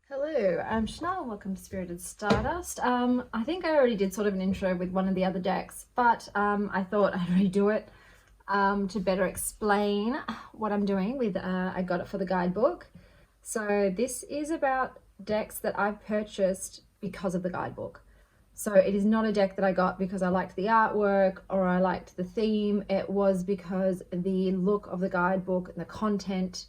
Hello, I'm Chanel. Welcome to Spirited Stardust. I think I already did sort of an intro with one of the other decks, but I thought I'd redo it to better explain what I'm doing with, I got it for the guidebook. So this is about decks that I've purchased because of the guidebook. So it is not a deck that I got because I liked the artwork or I liked the theme. It was because the look of the guidebook and the content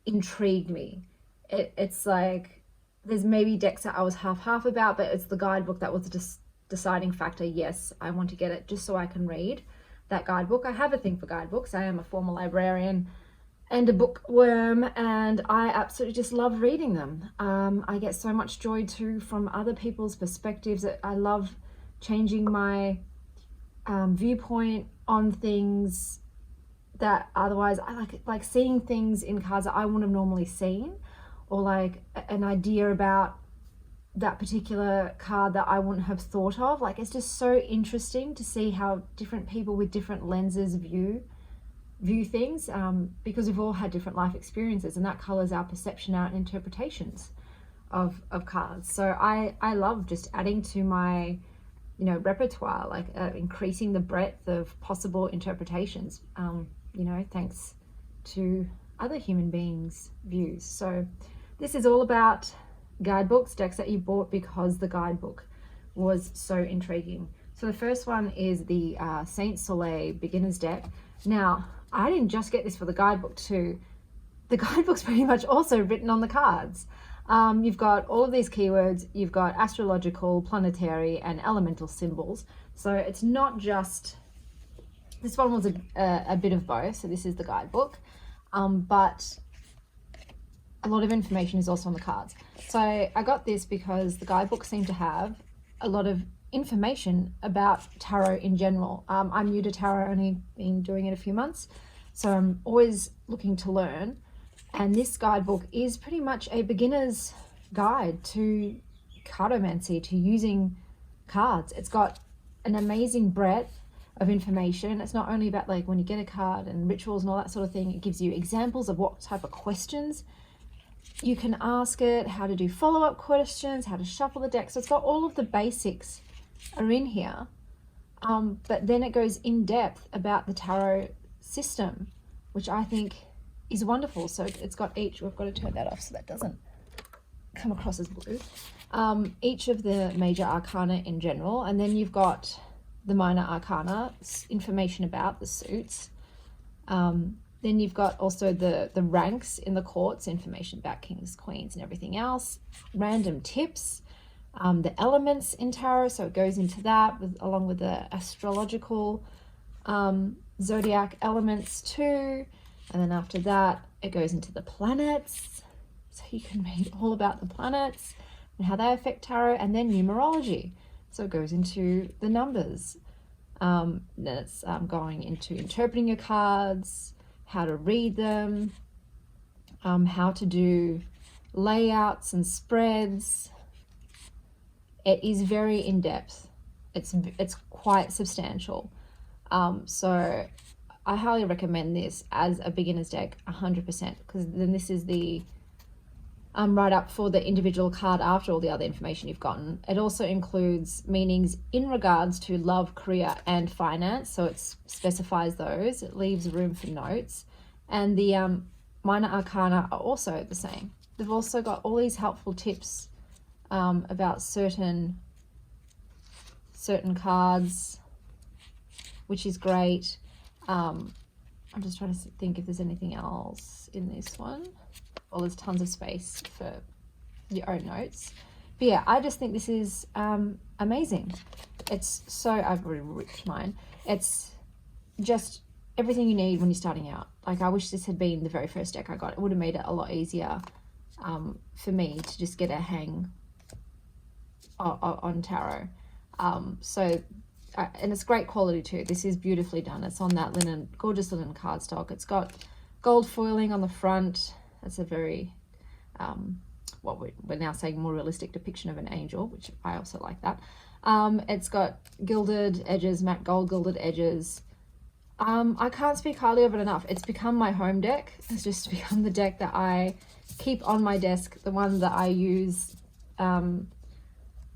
intrigued me. It's like there's maybe decks that I was half about, but it's the guidebook that was the deciding factor. Yes, I want to get it just so I can read that guidebook. I have a thing for guidebooks. I am a former librarian and a bookworm, and I absolutely just love reading them. I get so much joy too from other people's perspectives. I love changing my viewpoint on things that otherwise I like seeing things in cards that I wouldn't have normally seen, or like an idea about that particular card that I wouldn't have thought of. Like, it's just so interesting to see how different people with different lenses view things, because we've all had different life experiences, and that colors our perception, our interpretations of cards. So I love just adding to my repertoire, like increasing the breadth of possible interpretations, thanks to other human beings' views. So this is all about guidebooks, decks that you bought because the guidebook was so intriguing. So the first one is the Saint Soleil beginner's deck. Now, I didn't just get this for the guidebook too. The guidebook's pretty much also written on the cards. You've got all of these keywords, you've got astrological, planetary, and elemental symbols. So it's not just, this one was a bit of both, so this is the guidebook, but a lot of information is also on the cards. So I got this because the guidebook seemed to have a lot of information about tarot in general. I'm new to tarot, only been doing it a few months, so I'm always looking to learn. And this guidebook is pretty much a beginner's guide to cartomancy, to using cards. It's got an amazing breadth of information. It's not only about like when you get a card and rituals and all that sort of thing. It gives you examples of what type of questions you can ask it, how to do follow-up questions, how to shuffle the deck. So it's got all of the basics are in here, but then it goes in depth about the tarot system, which I think is wonderful. So it's got each, we've got to turn that off so that doesn't come across as blue, each of the major arcana in general, and then you've got the minor arcana, information about the suits. Then you've got also the ranks in the courts, information about kings, queens, and everything else, random tips, the elements in tarot, so it goes into that along with the astrological zodiac elements too. And then after that, it goes into the planets. So you can read all about the planets and how they affect tarot, and then numerology. So it goes into the numbers. Then it's going into interpreting your cards, how to read them, how to do layouts and spreads. It is very in-depth. It's quite substantial. So I highly recommend this as a beginner's deck, 100%, because then this is the write up for the individual card after all the other information you've gotten. It also includes meanings in regards to love, career, and finance, so it specifies those. It leaves room for notes, and the minor arcana are also the same. They've also got all these helpful tips about certain cards, which is great. I'm just trying to think if there's anything else in this one. Well, there's tons of space for your own notes. But yeah, I just think this is amazing. It's so, I've already ripped mine. It's just everything you need when you're starting out. Like, I wish this had been the very first deck I got. It would have made it a lot easier for me to just get a hang on tarot. And it's great quality too. This is beautifully done. It's on that linen, gorgeous linen cardstock. It's got gold foiling on the front. That's a very, what we're now saying, more realistic depiction of an angel, which I also like that. It's got gilded edges, matte gold gilded edges. I can't speak highly of it enough. It's become my home deck. It's just become the deck that I keep on my desk, the one that I use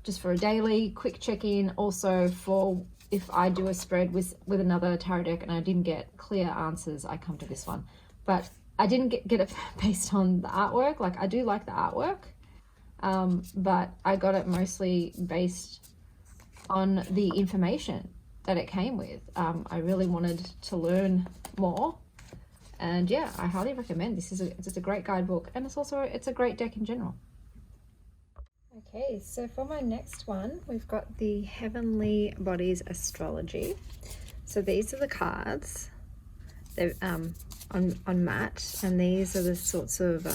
just for a daily quick check-in, also for if I do a spread with another tarot deck and I didn't get clear answers, I come to this one. But I didn't get it based on the artwork. Like, I do like the artwork, but I got it mostly based on the information that it came with. I really wanted to learn more, and yeah, I highly recommend this. It's a great guidebook, and it's a great deck in general. Okay, so for my next one, we've got the Heavenly Bodies Astrology. So these are the cards. They're on matte, and these are the sorts of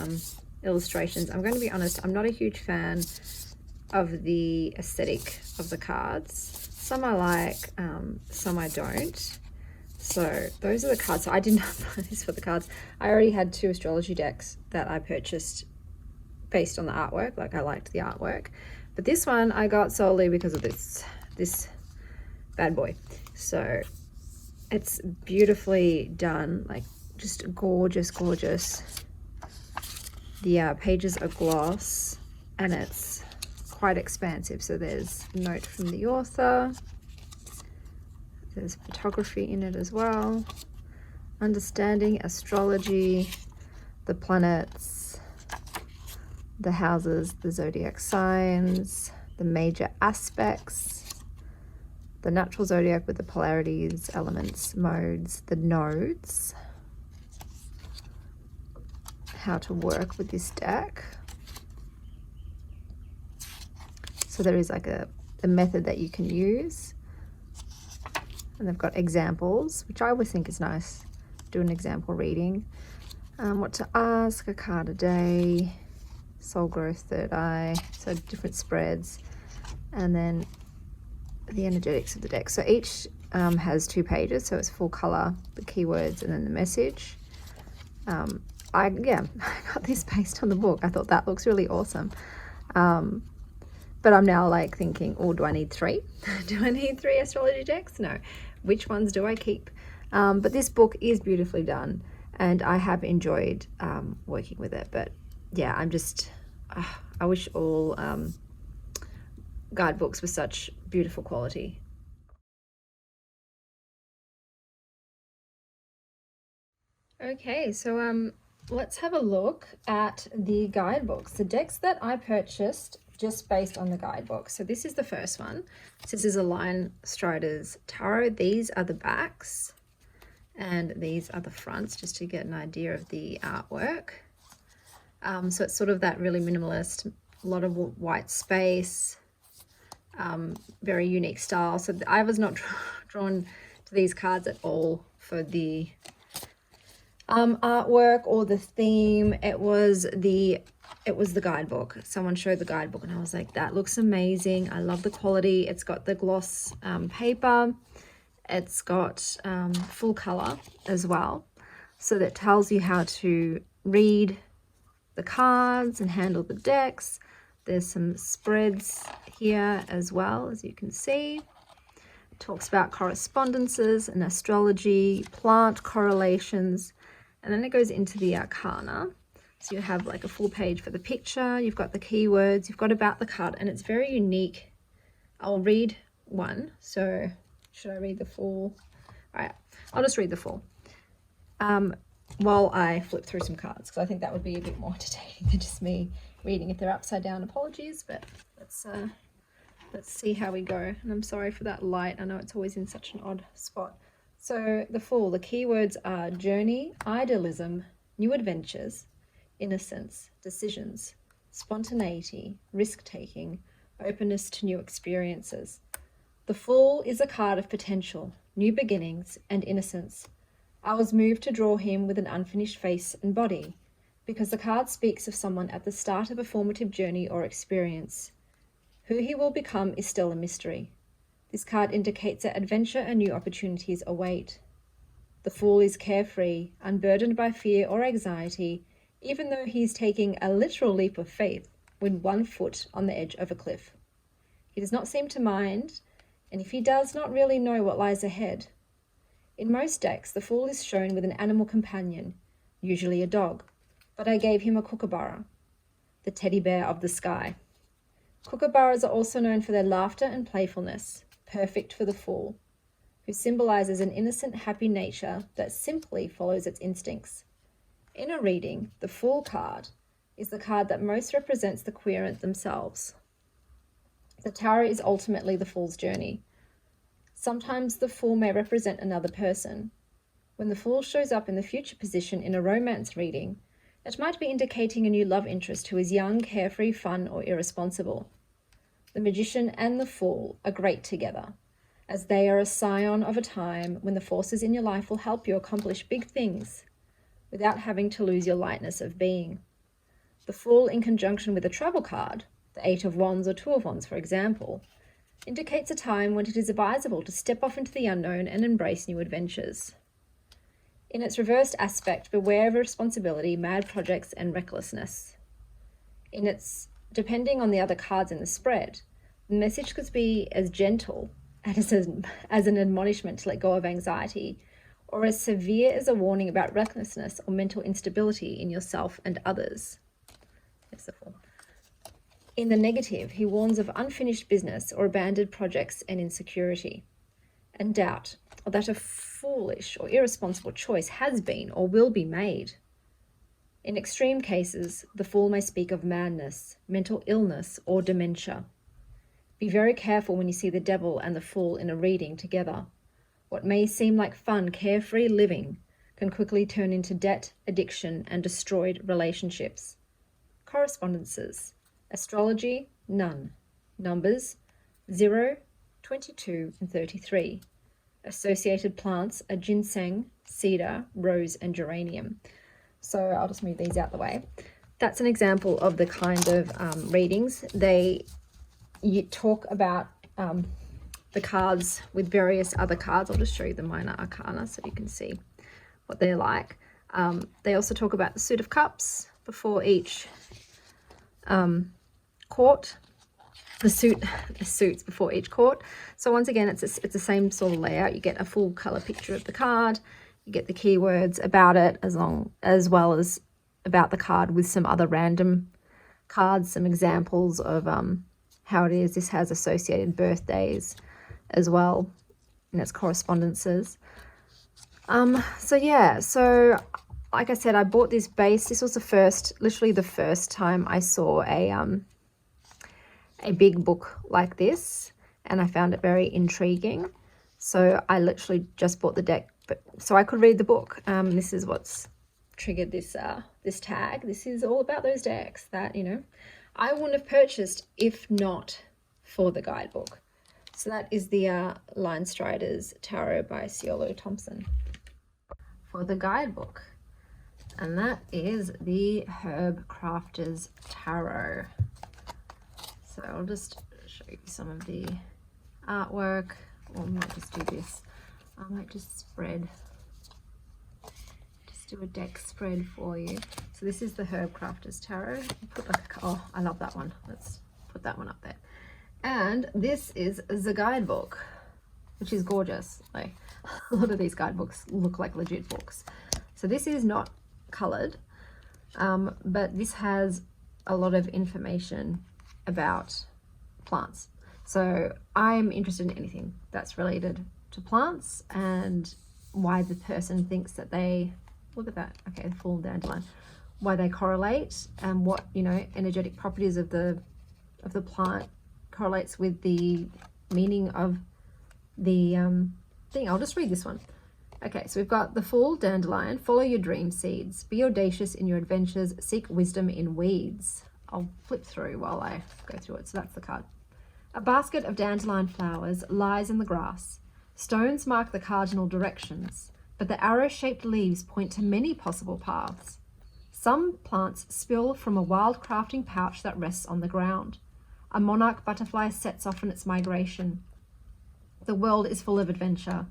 illustrations. I'm going to be honest, I'm not a huge fan of the aesthetic of the cards. Some I like, some I don't. So those are the cards. So I did not buy this for the cards. I already had 2 astrology decks that I purchased based on the artwork. Like, I liked the artwork, but this one I got solely because of this bad boy. So it's beautifully done, like just gorgeous. The pages are gloss, and it's quite expansive. So there's a note from the author, there's photography in it as well, understanding astrology, the planets, the houses, the zodiac signs, the major aspects, the natural zodiac with the polarities, elements, modes, the nodes, how to work with this deck. So there is like a method that you can use, and they've got examples, which I always think is nice. Do an example reading, what to ask, a card a day, soul growth, third eye, so different spreads, and then the energetics of the deck. So each has 2 pages, so it's full color, the keywords, and then the message. I got this based on the book. I thought that looks really awesome. But I'm now like thinking, oh, do I need 3? Do I need 3 astrology decks? No. Which ones do I keep? But this book is beautifully done, and I have enjoyed working with it. But yeah, I'm just, I wish all guidebooks were such beautiful quality. Okay, so let's have a look at the guidebooks, the decks that I purchased just based on the guidebook. So this is the first one. This is a Lion Strider's Tarot. These are the backs, and these are the fronts, just to get an idea of the artwork. So it's sort of that really minimalist, a lot of white space, very unique style. So I was not drawn to these cards at all for the artwork or the theme. It was the guidebook. Someone showed the guidebook, and I was like, that looks amazing. I love the quality. It's got the gloss paper. It's got full color as well, so that tells you how to read the cards and handle the decks. There's some spreads here as well, as you can see. It talks about correspondences and astrology, plant correlations, and then it goes into the arcana. So you have like a full page for the picture, you've got the keywords, you've got about the card, and it's very unique. I'll read one. So should I read the full? All right, I'll just read the full while I flip through some cards, because I think that would be a bit more entertaining than just me reading. If they're upside down, apologies, but let's see how we go. And I'm sorry for that light. I know it's always in such an odd spot. So the keywords are journey, idealism, new adventures, innocence, decisions, spontaneity, risk-taking, openness to new experiences. The Fool is a card of potential, new beginnings, and innocence. I was moved to draw him with an unfinished face and body, because the card speaks of someone at the start of a formative journey or experience. Who he will become is still a mystery. This card indicates that adventure and new opportunities await. The Fool is carefree, unburdened by fear or anxiety, even though he is taking a literal leap of faith with 1 foot on the edge of a cliff. He does not seem to mind, and if he does not really know what lies ahead, In most decks, the Fool is shown with an animal companion, usually a dog, but I gave him a kookaburra, the teddy bear of the sky. Kookaburras are also known for their laughter and playfulness, perfect for the Fool, who symbolizes an innocent, happy nature that simply follows its instincts. In a reading, the Fool card is the card that most represents the querent themselves. The Tower is ultimately the Fool's journey. Sometimes the Fool may represent another person. When the Fool shows up in the future position in a romance reading, it might be indicating a new love interest who is young, carefree, fun, or irresponsible. The Magician and the Fool are great together, as they are a scion of a time when the forces in your life will help you accomplish big things without having to lose your lightness of being. The Fool in conjunction with a travel card, the Eight of Wands or Two of Wands, for example, indicates a time when it is advisable to step off into the unknown and embrace new adventures. In its reversed aspect, beware of irresponsibility, mad projects, and recklessness. Depending on the other cards in the spread, the message could be as gentle as an admonishment to let go of anxiety, or as severe as a warning about recklessness or mental instability in yourself and others. In the negative, he warns of unfinished business or abandoned projects and insecurity, and doubt, or that a foolish or irresponsible choice has been or will be made. In extreme cases, the Fool may speak of madness, mental illness, or dementia. Be very careful when you see the Devil and the Fool in a reading together. What may seem like fun, carefree living can quickly turn into debt, addiction, and destroyed relationships. Correspondences. Astrology, none. Numbers, 0, 22, and 33. Associated plants are ginseng, cedar, rose, and geranium. So I'll just move these out the way. That's an example of the kind of readings. You talk about the cards with various other cards. I'll just show you the minor arcana so you can see what they're like. They also talk about the suit of cups before each court, the suits before each court. So once again, it's the same sort of layout. You get a full color picture of the card, you get the keywords about it, as well as about the card with some other random cards, some examples of how it is. This has associated birthdays as well in its correspondences. So like I said, I bought this base. This was literally the first time I saw a big book like this, and I found it very intriguing. So I literally just bought the deck, so I could read the book. This is what's triggered this tag. This is all about those decks that, I wouldn't have purchased if not for the guidebook. So that is the Line Striders Tarot by Ciolo Thompson for the guidebook. And that is the Herb Crafters Tarot. So I'll just show you some of the artwork, or I might just do this. I might just do a deck spread for you. So this is the Herb Crafters Tarot. Oh, I love that one. Let's put that one up there. And this is the guidebook, which is gorgeous. Like, a lot of these guidebooks look like legit books. So this is not colored, but this has a lot of information about plants. So I'm interested in anything that's related to plants and why the person thinks that they, look at that, okay, the full dandelion, why they correlate, and what, energetic properties of the plant correlates with the meaning of the thing. I'll just read this one. Okay, so we've got the full dandelion. Follow your dream seeds. Be audacious in your adventures. Seek wisdom in weeds. I'll flip through while I go through it. So that's the card. A basket of dandelion flowers lies in the grass. Stones mark the cardinal directions, but the arrow-shaped leaves point to many possible paths. Some plants spill from a wild crafting pouch that rests on the ground. A monarch butterfly sets off on its migration. The world is full of adventure,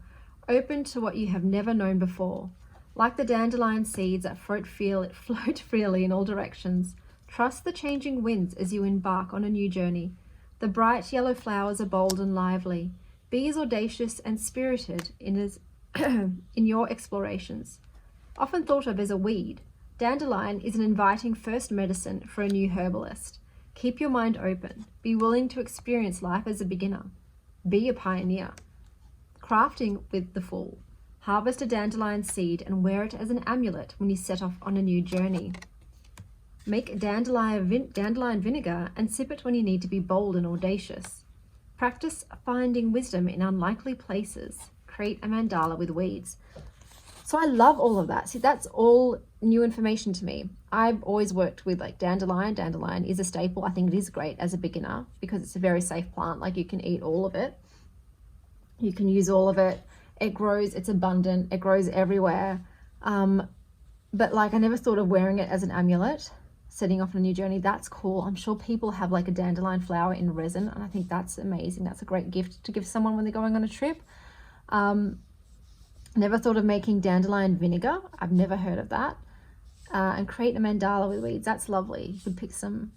open to what you have never known before. Like the dandelion seeds that float freely in all directions, trust the changing winds as you embark on a new journey. The bright yellow flowers are bold and lively. Be as audacious and spirited in in your explorations. Often thought of as a weed, dandelion is an inviting first medicine for a new herbalist. Keep your mind open. Be willing to experience life as a beginner. Be a pioneer. Crafting with the Fool. Harvest a dandelion seed and wear it as an amulet when you set off on a new journey. Make dandelion vinegar and sip it when you need to be bold and audacious. Practice finding wisdom in unlikely places. Create a mandala with weeds. So I love all of that. See, that's all new information to me. I've always worked with like dandelion. Dandelion is a staple. I think it is great as a beginner because it's a very safe plant. Like you can eat all of it. You can use all of it. It grows, it's abundant, it grows everywhere. But like I never thought of wearing it as an amulet, setting off on a new journey. That's cool. I'm sure people have like a dandelion flower in resin, and I think that's amazing. That's a great gift to give someone when they're going on a trip. Never thought of making dandelion vinegar. I've never heard of that. And create a mandala with weeds. That's lovely. You could pick some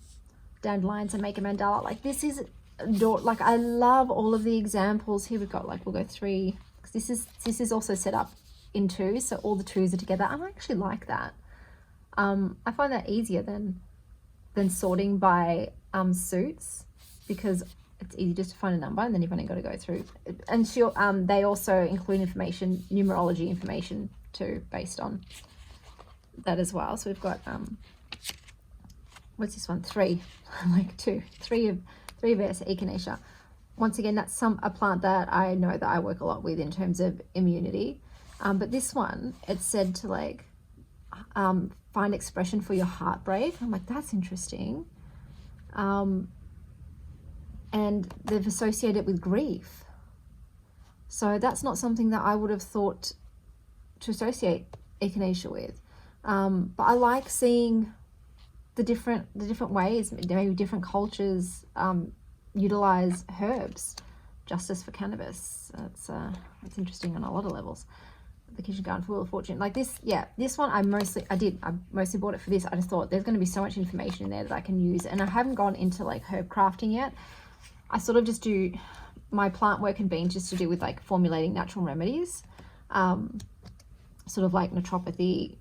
dandelions and make a mandala. Like this is, like I love all of the examples here. We've got like, we'll go 3. This is also set up in 2, so all the 2s are together. I actually like that. I find that easier than sorting by suits, because it's easy just to find a number and then you've only got to go through. And they also include information, numerology information too, based on that as well. So we've got what's this one? 3, like 3 of echinacea. Once again, that's a plant that I know that I work a lot with in terms of immunity. But this one, it's said to like find expression for your heartbreak. I'm like, that's interesting. And they've associated it with grief. So that's not something that I would have thought to associate echinacea with. But I like seeing the different ways, maybe different cultures utilize herbs. Justice for cannabis. That's interesting on a lot of levels. The Kitchen Garden for Wheel of Fortune. Like this, yeah, this one I mostly bought it for this. I just thought there's going to be so much information in there that I can use, and I haven't gone into like herb crafting yet. I sort of just do my plant work and beans just to do with like formulating natural remedies, sort of like naturopathy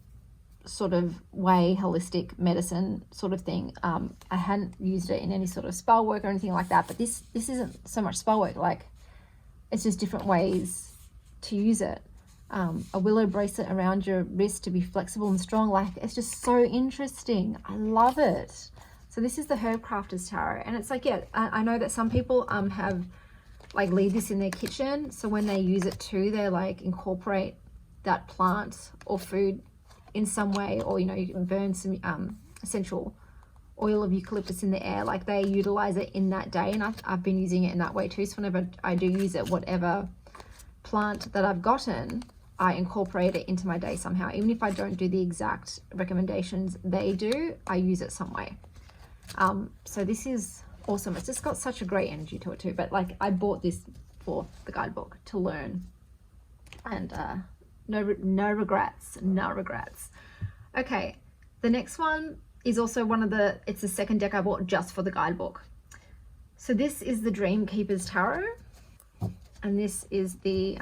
sort of way, holistic medicine sort of thing. I hadn't used it in any sort of spell work or anything like that, but this isn't so much spell work, like it's just different ways to use it. A willow bracelet around your wrist to be flexible and strong. Like it's just so interesting. I love it. So this is the Herb Crafters Tarot, and it's like, yeah, I know that some people have like leave this in their kitchen, so when they use it too, they like incorporate that plant or food in some way, or you know, you can burn some essential oil of eucalyptus in the air. Like they utilize it in that day, and I've been using it in that way too. So whenever I do use it, whatever plant that I've gotten, I incorporate it into my day somehow. Even if I don't do the exact recommendations they do, I use it some way. So this is awesome. It's just got such a great energy to it too. But like I bought this for the guidebook to learn, and no regrets. Okay, the next one is also it's the second deck I bought just for the guidebook. So this is the Dream Keeper's Tarot, and this is the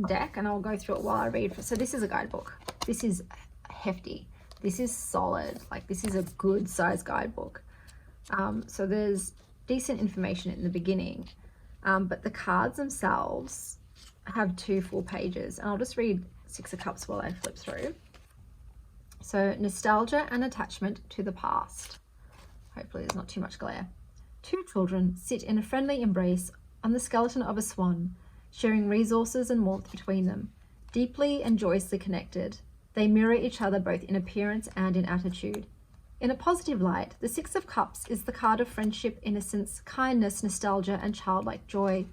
deck, and I'll go through it while I read. So this is a guidebook. This is hefty. This is solid. Like this is a good size guidebook. So there's decent information in the beginning, but the cards themselves have 2 full pages, and I'll just read 6 of Cups while I flip through. So nostalgia and attachment to the past. Hopefully there's not too much glare. 2 children sit in a friendly embrace on the skeleton of a swan, sharing resources and warmth between them. Deeply and joyously connected, they mirror each other both in appearance and in attitude. In a positive light, the 6 of Cups is the card of friendship, innocence, kindness, nostalgia, and childlike joy.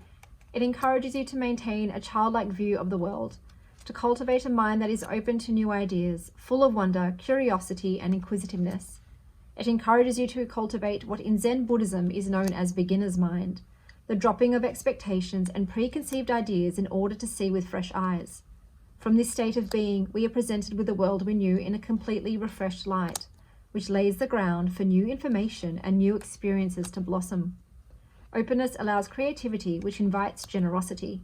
It encourages you to maintain a childlike view of the world, to cultivate a mind that is open to new ideas, full of wonder, curiosity, and inquisitiveness. It encourages you to cultivate what in Zen Buddhism is known as beginner's mind, the dropping of expectations and preconceived ideas in order to see with fresh eyes. From this state of being, we are presented with a world we knew in a completely refreshed light, which lays the ground for new information and new experiences to blossom. Openness allows creativity, which invites generosity.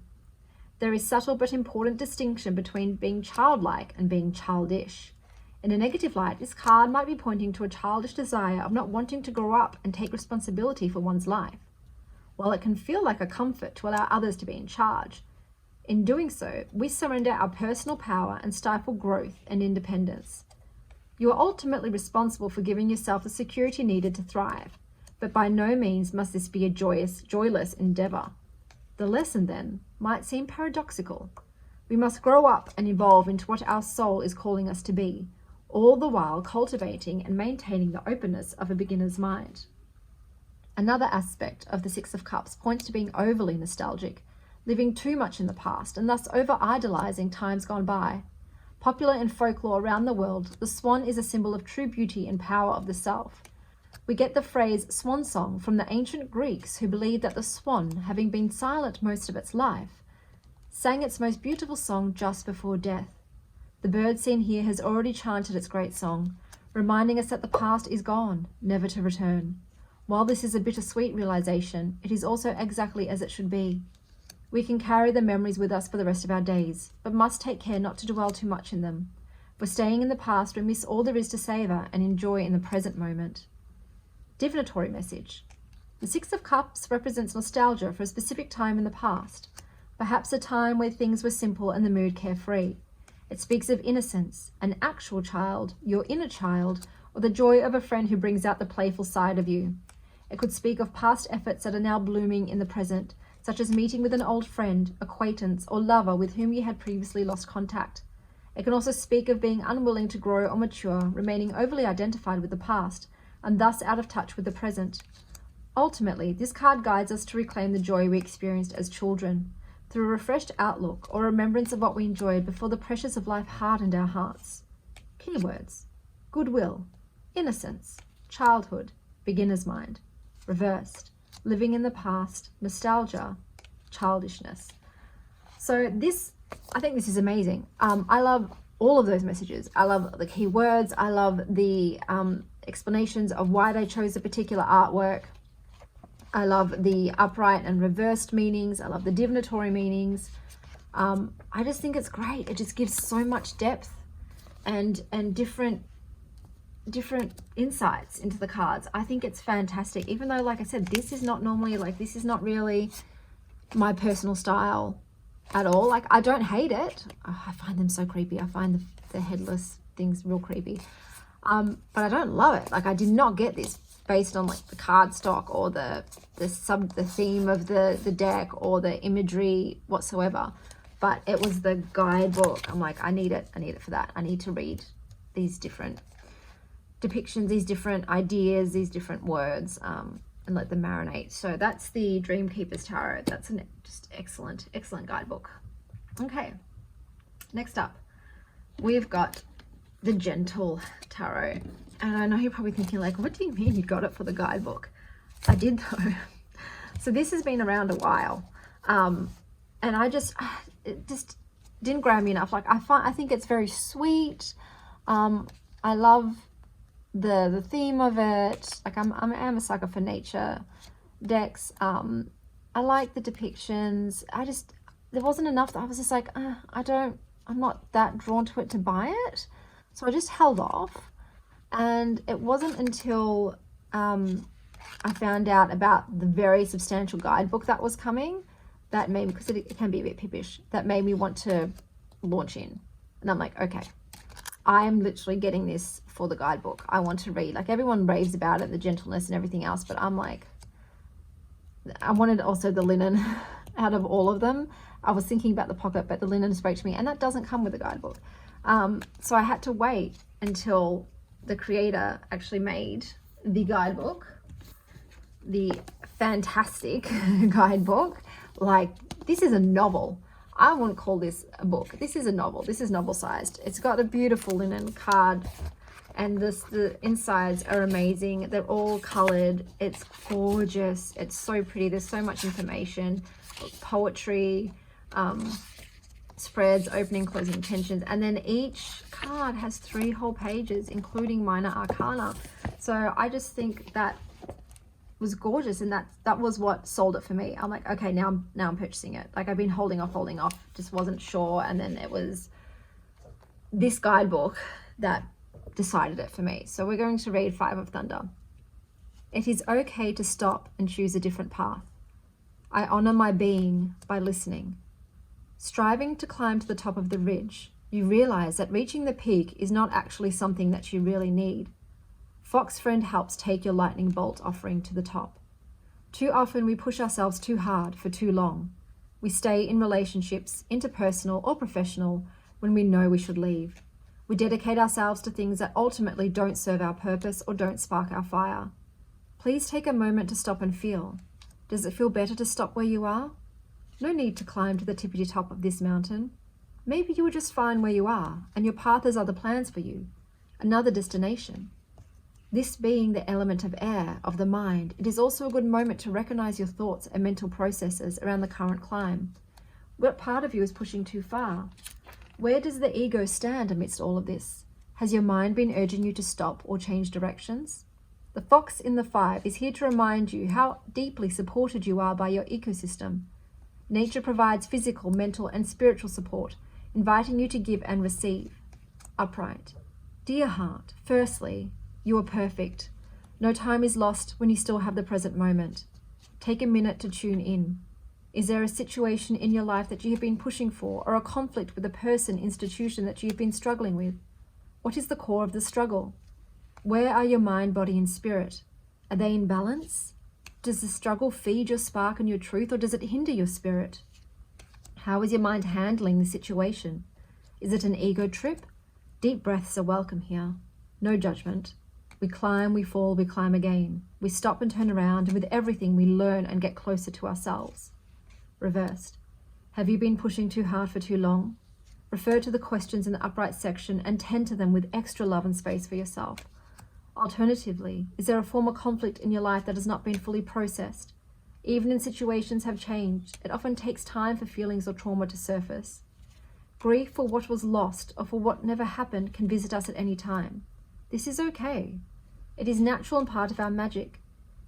There is subtle but important distinction between being childlike and being childish. In a negative light, this card might be pointing to a childish desire of not wanting to grow up and take responsibility for one's life. While it can feel like a comfort to allow others to be in charge, in doing so, we surrender our personal power and stifle growth and independence. You are ultimately responsible for giving yourself the security needed to thrive, but by no means must this be a joyless endeavor. The lesson, then, might seem paradoxical. We must grow up and evolve into what our soul is calling us to be, all the while cultivating and maintaining the openness of a beginner's mind. Another aspect of the Six of Cups points to being overly nostalgic, living too much in the past and thus over-idolizing times gone by. Popular in folklore around the world, the swan is a symbol of true beauty and power of the self. We get the phrase swan song from the ancient Greeks, who believed that the swan, having been silent most of its life, sang its most beautiful song just before death. The bird seen here has already chanted its great song, reminding us that the past is gone, never to return. While this is a bittersweet realization, it is also exactly as it should be. We can carry the memories with us for the rest of our days, but must take care not to dwell too much in them. For staying in the past, we miss all there is to savor and enjoy in the present moment. Divinatory message. The Six of Cups represents nostalgia for a specific time in the past, perhaps a time where things were simple and the mood carefree. It speaks of innocence, an actual child, your inner child, or the joy of a friend who brings out the playful side of you. It could speak of past efforts that are now blooming in the present, such as meeting with an old friend, acquaintance, or lover with whom you had previously lost contact. It can also speak of being unwilling to grow or mature, remaining overly identified with the past, and thus out of touch with the present. Ultimately, this card guides us to reclaim the joy we experienced as children, through a refreshed outlook or remembrance of what we enjoyed before the pressures of life hardened our hearts. Keywords: goodwill, innocence, childhood, beginner's mind, reversed, living in the past, nostalgia, childishness. So this, I think this is amazing. I love all of those messages. I love the keywords. I love the explanations of why they chose a particular artwork. I love the upright and reversed meanings. I love the divinatory meanings. I just think it's great. It just gives so much depth and different insights into the cards. I think it's fantastic, even though, like I said, this is not normally, like, this is not really my personal style at all. Like, I don't hate it. Oh, I find them so creepy. I find the headless things real creepy. But I don't love it. Like, I did not get this based on like the card stock or the theme of the deck or the imagery whatsoever. But it was the guidebook. I'm like, I need it for that. I need to read these different depictions, these different ideas, these different words, and let them marinate. So that's the Dreamkeeper's Tarot. That's an just excellent guidebook. Okay, next up, we've got the Gentle Tarot. And I know you're probably thinking, like, what do you mean you got it for the guidebook? I did, though. So this has been around a while. And it just didn't grab me enough. Like, I think it's very sweet. I love the theme of it. Like, I'm a sucker for nature decks. I like the depictions. There wasn't enough that I was just like, I'm not that drawn to it to buy it. So I just held off. And it wasn't until I found out about the very substantial guidebook that was coming that made me, because it can be a bit pippish, that made me want to launch in. And I'm like, okay, I am literally getting this for the guidebook. I want to read. Like, everyone raves about it, the gentleness and everything else, but I'm like, I wanted also the linen out of all of them. I was thinking about the pocket, but the linen spoke to me, and that doesn't come with the guidebook. So I had to wait until the creator actually made the guidebook, the fantastic guidebook. Like, this is a novel. I wouldn't call this a book. This is a novel. This is novel sized. It's got a beautiful linen card, and the insides are amazing. They're all colored. It's gorgeous. It's so pretty. There's so much information, poetry, spreads, opening, closing intentions, and then each card has 3 whole pages, including minor arcana. So I just think that was gorgeous, and that was what sold it for me. I'm like, okay, now I'm purchasing it. Like, I've been holding off, just wasn't sure, and then it was this guidebook that decided it for me. So we're going to read Five of Thunder. It is okay to stop and choose a different path. I honor my being by listening. Striving to climb to the top of the ridge, you realize that reaching the peak is not actually something that you really need. Fox friend helps take your lightning bolt offering to the top. Too often we push ourselves too hard for too long. We stay in relationships, interpersonal or professional, when we know we should leave. We dedicate ourselves to things that ultimately don't serve our purpose or don't spark our fire. Please take a moment to stop and feel. Does it feel better to stop where you are? No need to climb to the tippity top of this mountain. Maybe you were just fine where you are, and your path has other plans for you, another destination. This being the element of air, of the mind, it is also a good moment to recognize your thoughts and mental processes around the current climb. What part of you is pushing too far? Where does the ego stand amidst all of this? Has your mind been urging you to stop or change directions? The fox in the 5 is here to remind you how deeply supported you are by your ecosystem. Nature provides physical, mental, and spiritual support, inviting you to give and receive. Upright. Dear heart, firstly, you are perfect. No time is lost when you still have the present moment. Take a minute to tune in. Is there a situation in your life that you have been pushing for, or a conflict with a person, institution that you have been struggling with? What is the core of the struggle? Where are your mind, body, and spirit? Are they in balance? Does the struggle feed your spark and your truth, or does it hinder your spirit? How is your mind handling the situation? Is it an ego trip? Deep breaths are welcome here. No judgment. We climb, we fall, we climb again. We stop and turn around, and with everything we learn and get closer to ourselves. Reversed. Have you been pushing too hard for too long? Refer to the questions in the upright section and tend to them with extra love and space for yourself. Alternatively, is there a form of conflict in your life that has not been fully processed? Even in situations have changed, it often takes time for feelings or trauma to surface. Grief for what was lost or for what never happened can visit us at any time. This is okay. It is natural and part of our magic.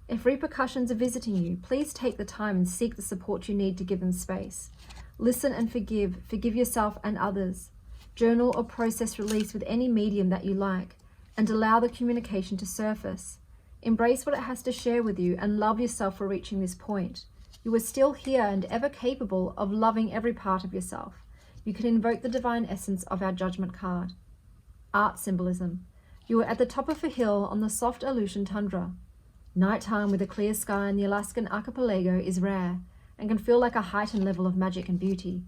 If repercussions are visiting you, please take the time and seek the support you need to give them space. Listen and forgive. Forgive yourself and others. Journal or process release with any medium that you like, and allow the communication to surface. Embrace what it has to share with you and love yourself for reaching this point. You are still here and ever capable of loving every part of yourself. You can invoke the divine essence of our judgment card. Art symbolism. You are at the top of a hill on the soft Aleutian tundra. Nighttime with a clear sky in the Alaskan archipelago is rare and can feel like a heightened level of magic and beauty.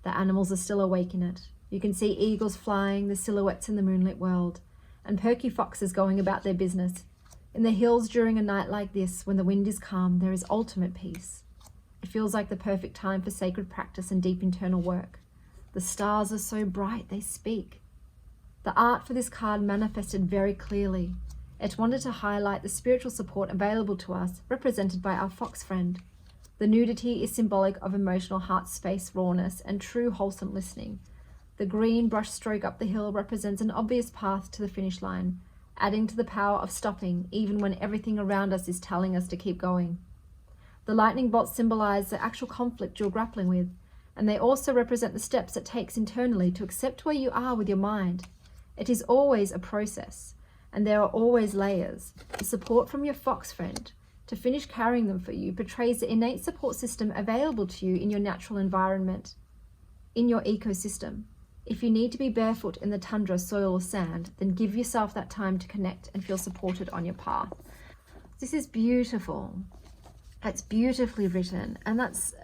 The animals are still awake in it. You can see eagles flying, the silhouettes in the moonlit world, and perky foxes going about their business. In the hills during a night like this, when the wind is calm, there is ultimate peace. It feels like the perfect time for sacred practice and deep internal work. The stars are so bright, they speak. The art for this card manifested very clearly. It wanted to highlight the spiritual support available to us, represented by our fox friend. The nudity is symbolic of emotional heart space, rawness, and true wholesome listening. The green brush stroke up the hill represents an obvious path to the finish line, adding to the power of stopping even when everything around us is telling us to keep going. The lightning bolts symbolize the actual conflict you're grappling with, and they also represent the steps it takes internally to accept where you are with your mind. It is always a process, and there are always layers. The support from your fox friend to finish carrying them for you portrays the innate support system available to you in your natural environment, in your ecosystem. If you need to be barefoot in the tundra, soil, or sand, then give yourself that time to connect and feel supported on your path. This is beautiful. It's beautifully written, and that's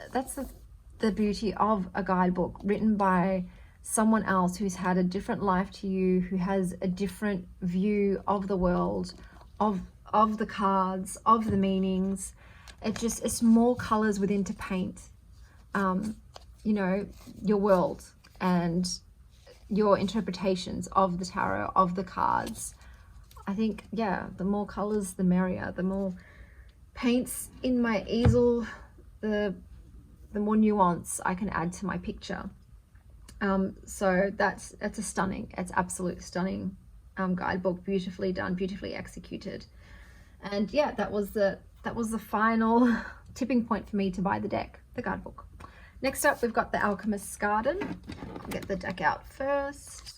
the beauty of a guidebook written by someone else who's had a different life to you, who has a different view of the world, of the cards, of the meanings. It's more colors within to paint, your world and your interpretations of the tarot, of the cards. I think, yeah, the more colors, the merrier. The more paints in my easel, the more nuance I can add to my picture. So it's absolute stunning guidebook, beautifully done, beautifully executed. And yeah, that was the that was the final tipping point for me to buy the deck, the guidebook. Next up, we've got the Alchemists Garden. I'll get the deck out first.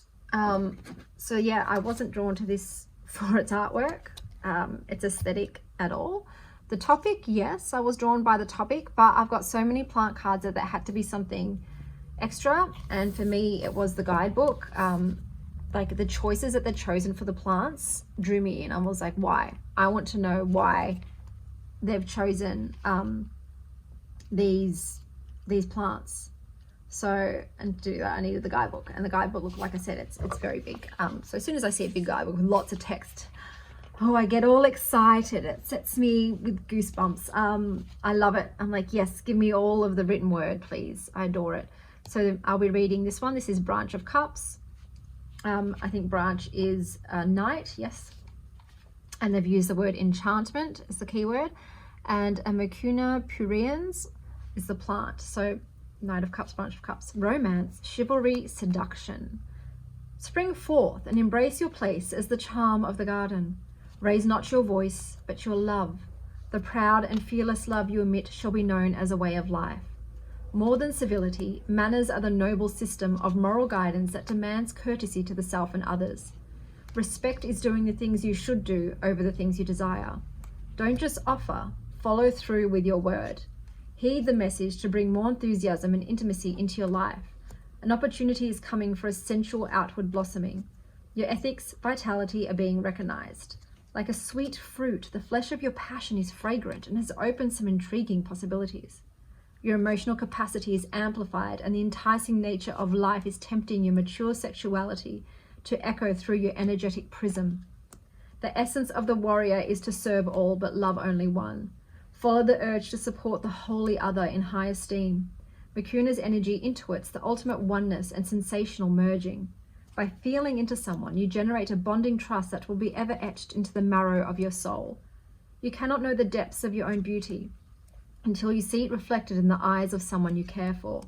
So yeah, I wasn't drawn to this for its artwork, its aesthetic at all. The topic, yes, I was drawn by the topic, but I've got so many plant cards that there had to be something extra, and for me it was the guidebook. Like the choices that they're chosen for the plants drew me in. I was like, why? I want to know why they've chosen these plants. So, and to do that I needed the guidebook, and the guidebook, look, like I said, it's very big. So as soon as I see a big guidebook with lots of text, oh, I get all excited. It sets me with goosebumps. I love it. I'm like, yes, give me all of the written word, please. I adore it. So I'll be reading this one. This is Branch of Cups. I think branch is knight, yes. And they've used the word enchantment as the key word. And a Mucuna pruriens is the plant. So Knight of Cups, Branch of Cups. Romance, chivalry, seduction. Spring forth and embrace your place as the charm of the garden. Raise not your voice, but your love. The proud and fearless love you emit shall be known as a way of life. More than civility, manners are the noble system of moral guidance that demands courtesy to the self and others. Respect is doing the things you should do over the things you desire. Don't just offer, follow through with your word. Heed the message to bring more enthusiasm and intimacy into your life. An opportunity is coming for a sensual outward blossoming. Your ethics, vitality are being recognized. Like a sweet fruit, the flesh of your passion is fragrant and has opened some intriguing possibilities. Your emotional capacity is amplified, and the enticing nature of life is tempting your mature sexuality to echo through your energetic prism. The essence of the warrior is to serve all but love only one. Follow the urge to support the wholly other in high esteem. Mucuna's energy intuits the ultimate oneness and sensational merging. By feeling into someone, you generate a bonding trust that will be ever etched into the marrow of your soul. You cannot know the depths of your own beauty until you see it reflected in the eyes of someone you care for.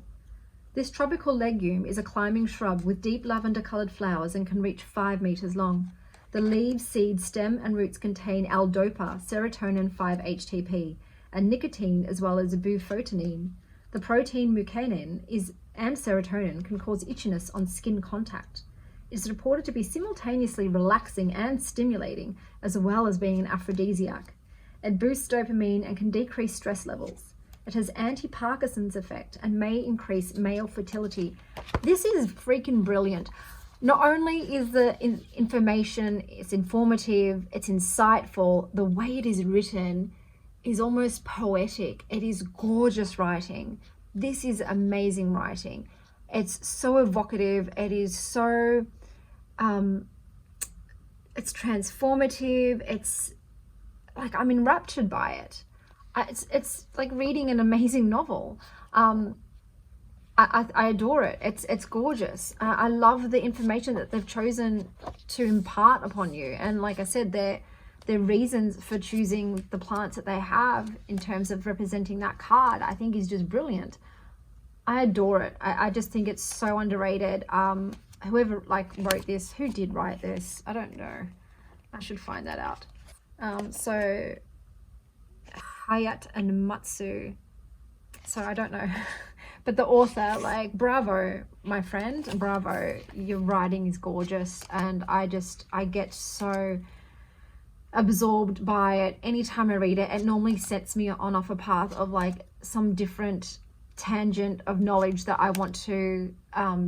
This tropical legume is a climbing shrub with deep lavender-colored flowers and can reach 5 meters long. The leaves, seeds, stem, and roots contain L-dopa, serotonin 5-HTP, and nicotine, as well as bufotenine. The protein mucinin and serotonin can cause itchiness on skin contact. It is reported to be simultaneously relaxing and stimulating, as well as being an aphrodisiac. It boosts dopamine and can decrease stress levels. It has anti-Parkinson's effect and may increase male fertility. This is freaking brilliant. Not only is the information, it's informative, it's insightful, the way it is written is almost poetic. It is gorgeous writing. This is amazing writing. It's so evocative. It is so, it's transformative. It's like, I'm enraptured by it. It's like reading an amazing novel. I adore it. It's gorgeous. I love the information that they've chosen to impart upon you. And like I said, their reasons for choosing the plants that they have in terms of representing that card, I think is just brilliant. I adore it. I just think it's so underrated. Whoever wrote this, who did write this? I don't know. I should find that out. So Hayat and Matsu. So I don't know. But the author, bravo, my friend, bravo. Your writing is gorgeous, and I get so absorbed by it. Anytime I read it, it normally sets me off a path of some different tangent of knowledge that I want to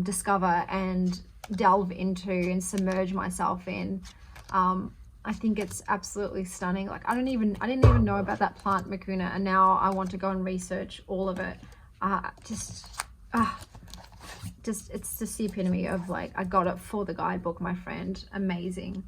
discover and delve into and submerge myself in. I think it's absolutely stunning. I didn't even know about that plant Mucuna, and now I want to go and research all of it. It's just the epitome of I got it for the guidebook, my friend. Amazing.